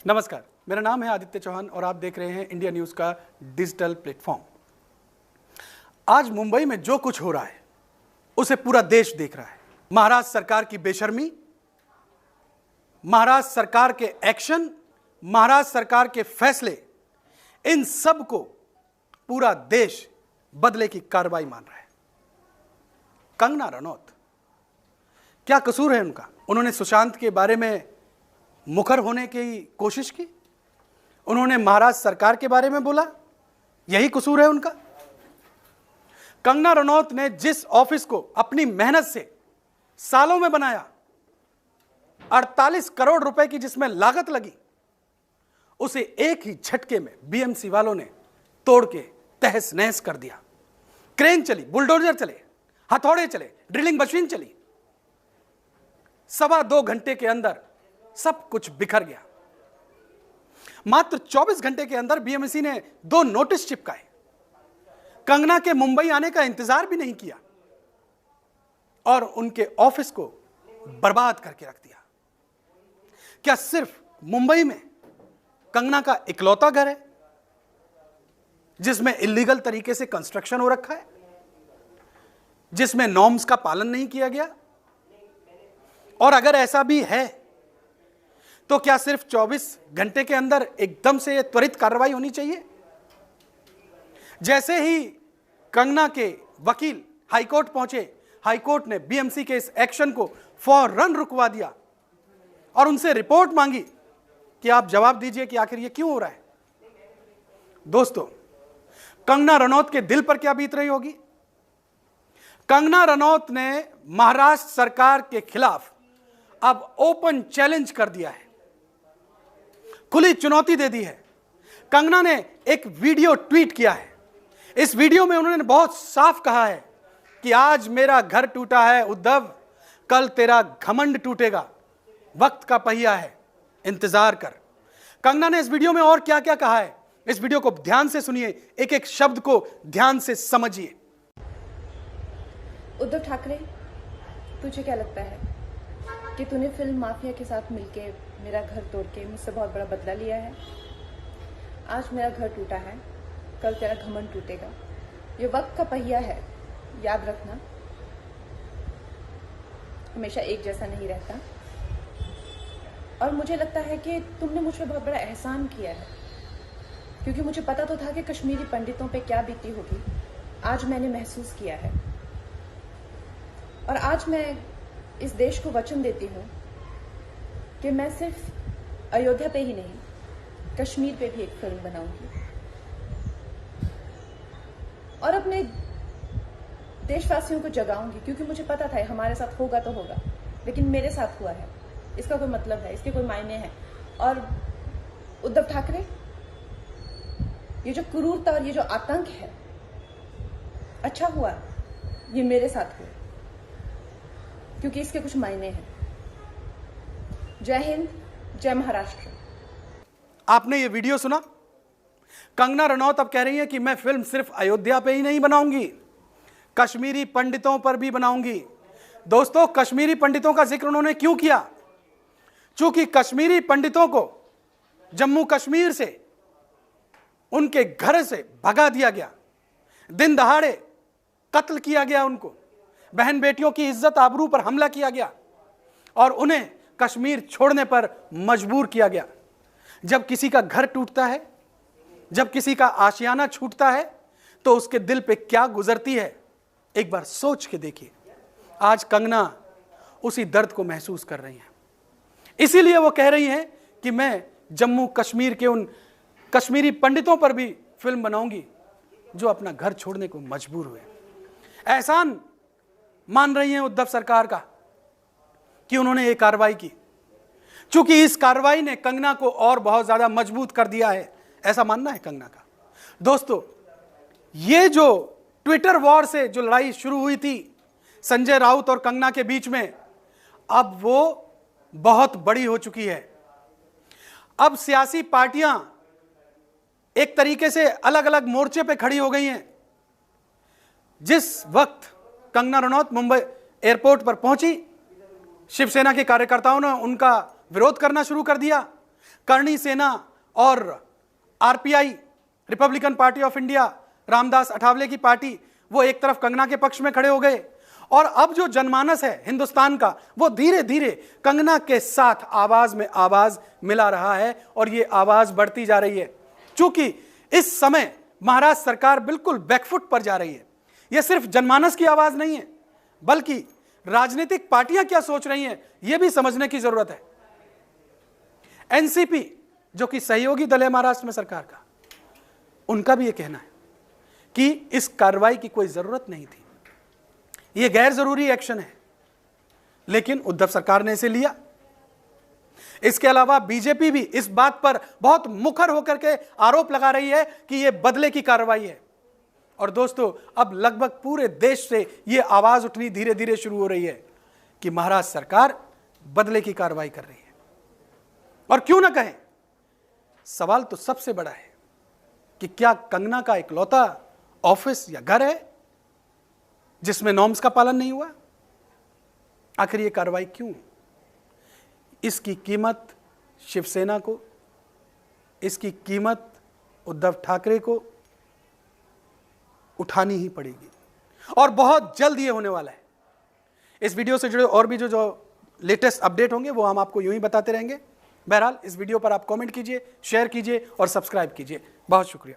नमस्कार, मेरा नाम है आदित्य चौहान और आप देख रहे हैं इंडिया न्यूज़ का डिजिटल प्लेटफॉर्म। आज मुंबई में जो कुछ हो रहा है उसे पूरा देश देख रहा है। महाराष्ट्र सरकार की बेशर्मी, महाराष्ट्र सरकार के एक्शन, महाराष्ट्र सरकार के फैसले, इन सब को पूरा देश बदले की कार्रवाई मान रहा है। कंगना रनौत, क्या कसूर है उनका? उन्होंने सुशांत के बारे में मुखर होने की कोशिश की, उन्होंने महाराष्ट्र सरकार के बारे में बोला, यही कसूर है उनका? कंगना रनौत ने जिस ऑफिस को अपनी मेहनत से सालों में बनाया, 48 करोड़ रुपए की जिसमें लागत लगी, उसे एक ही झटके में बीएमसी वालों ने तोड़ के तहस नहस कर दिया। क्रेन चली, बुलडोजर चले, हथौड़े चले, ड्रिलिंग मशीन चली, 2.25 घंटे के अंदर सब कुछ बिखर गया। मात्र 24 घंटे के अंदर बीएमसी ने 2 नोटिस चिपकाए, कंगना के मुंबई आने का इंतजार भी नहीं किया और उनके ऑफिस को बर्बाद करके रख दिया। क्या सिर्फ मुंबई में कंगना का इकलौता घर है जिसमें इलीगल तरीके से कंस्ट्रक्शन हो रखा है, जिसमें नॉर्म्स का पालन नहीं किया गया? और अगर ऐसा भी है तो क्या सिर्फ 24 घंटे के अंदर एकदम से त्वरित कार्रवाई होनी चाहिए? जैसे ही कंगना के वकील हाईकोर्ट पहुंचे, हाईकोर्ट ने बीएमसी के इस एक्शन को फौरन रुकवा दिया और उनसे रिपोर्ट मांगी कि आप जवाब दीजिए कि आखिर ये क्यों हो रहा है। दोस्तों, कंगना रनौत के दिल पर क्या बीत रही होगी? कंगना रनौत ने महाराष्ट्र सरकार के खिलाफ अब ओपन चैलेंज कर दिया है, खुली चुनौती दे दी है। कंगना ने एक वीडियो ट्वीट किया है। इस वीडियो में उन्होंने बहुत साफ कहा है कि आज मेरा घर टूटा है उद्धव, कल तेरा घमंड टूटेगा, वक्त का पहिया है, इंतजार कर। कंगना ने इस वीडियो में और क्या क्या कहा है, इस वीडियो को ध्यान से सुनिए, एक एक शब्द को ध्यान से समझिए। उद्धव ठाकरे, तुझे क्या लगता है कि तूने फिल्म माफिया के साथ मिलके मेरा घर तोड़ के मुझसे बहुत बड़ा बदला लिया है? आज मेरा घर टूटा है, कल तेरा घमंड टूटेगा। ये वक्त का पहिया है, याद रखना, हमेशा एक जैसा नहीं रहता। और मुझे लगता है कि तुमने मुझ पर बहुत बड़ा एहसान किया है, क्योंकि मुझे पता तो था कि कश्मीरी पंडितों पे क्या बीती होगी। आज मैंने महसूस किया है और आज मैं इस देश को वचन देती हूँ कि मैं सिर्फ अयोध्या पे ही नहीं, कश्मीर पे भी एक फिल्म बनाऊंगी और अपने देशवासियों को जगाऊंगी, क्योंकि मुझे पता था हमारे साथ होगा तो होगा, लेकिन मेरे साथ हुआ है, इसका कोई मतलब है, इसके कोई मायने हैं। और उद्धव ठाकरे, ये जो क्रूरता और ये जो आतंक है, अच्छा हुआ ये मेरे साथ हुआ, क्योंकि इसके कुछ मायने हैं। जय हिंद, जय महाराष्ट्र। आपने ये वीडियो सुना? कंगना रनौत अब कह रही है कि मैं फिल्म सिर्फ अयोध्या पे ही नहीं बनाऊंगी, कश्मीरी पंडितों पर भी बनाऊंगी। दोस्तों, कश्मीरी पंडितों का जिक्र उन्होंने क्यों किया? चूंकि कश्मीरी पंडितों को जम्मू कश्मीर से, उनके घर से भगा दिया गया, दिन दहाड़े कत्ल किया गया, उनको बहन बेटियों की इज्जत आबरू पर हमला किया गया और उन्हें कश्मीर छोड़ने पर मजबूर किया गया। जब किसी का घर टूटता है, जब किसी का आशियाना छूटता है, तो उसके दिल पे क्या गुजरती है, एक बार सोच के देखिए। आज कंगना उसी दर्द को महसूस कर रही हैं, इसीलिए वो कह रही हैं कि मैं जम्मू कश्मीर के उन कश्मीरी पंडितों पर भी फिल्म बनाऊंगी जो अपना घर छोड़ने को मजबूर हुए। एहसान मान रही हैं उद्धव सरकार का कि उन्होंने ये कार्रवाई की, चूंकि इस कार्रवाई ने कंगना को और बहुत ज्यादा मजबूत कर दिया है, ऐसा मानना है कंगना का। दोस्तों, ये जो ट्विटर वॉर से जो लड़ाई शुरू हुई थी संजय राउत और कंगना के बीच में, अब वो बहुत बड़ी हो चुकी है। अब सियासी पार्टियां एक तरीके से अलग अलग मोर्चे पे खड़ी हो गई हैं। जिस वक्त कंगना रनौत मुंबई एयरपोर्ट पर पहुंची, शिवसेना के कार्यकर्ताओं ने उनका विरोध करना शुरू कर दिया। करणी सेना और RPI, Republican party of India, Ramdas Athawale की पार्टी, वो एक तरफ कंगना के पक्ष में खड़े हो गए। और अब जो जनमानस है हिंदुस्तान का, वो धीरे धीरे कंगना के साथ आवाज में आवाज मिला रहा है और ये आवाज बढ़ती जा रही है। चूंकि इस समय महाराष्ट्र सरकार बिल्कुल बैकफुट पर जा रही है। यह सिर्फ जनमानस की आवाज नहीं है, बल्कि राजनीतिक पार्टियां क्या सोच रही हैं यह भी समझने की जरूरत है। एनसीपी, जो कि सहयोगी दल है महाराष्ट्र में सरकार का, उनका भी यह कहना है कि इस कार्रवाई की कोई जरूरत नहीं थी, यह गैर जरूरी एक्शन है, लेकिन उद्धव सरकार ने इसे लिया। इसके अलावा बीजेपी भी इस बात पर बहुत मुखर होकर के आरोप लगा रही है कि यह बदले की कार्रवाई है। और दोस्तों, अब लगभग पूरे देश से यह आवाज उठनी धीरे धीरे शुरू हो रही है कि महाराष्ट्र सरकार बदले की कार्रवाई कर रही है। और क्यों ना कहें, सवाल तो सबसे बड़ा है कि क्या कंगना का इकलौता ऑफिस या घर है जिसमें नॉर्म्स का पालन नहीं हुआ? आखिर यह कार्रवाई क्यों? इसकी कीमत शिवसेना को, इसकी कीमत उद्धव ठाकरे को उठानी ही पड़ेगी, और बहुत जल्द ये होने वाला है। इस वीडियो से जुड़े और भी जो लेटेस्ट अपडेट होंगे वो हम आपको यूं ही बताते रहेंगे। बहरहाल, इस वीडियो पर आप कमेंट कीजिए, शेयर कीजिए और सब्सक्राइब कीजिए। बहुत शुक्रिया।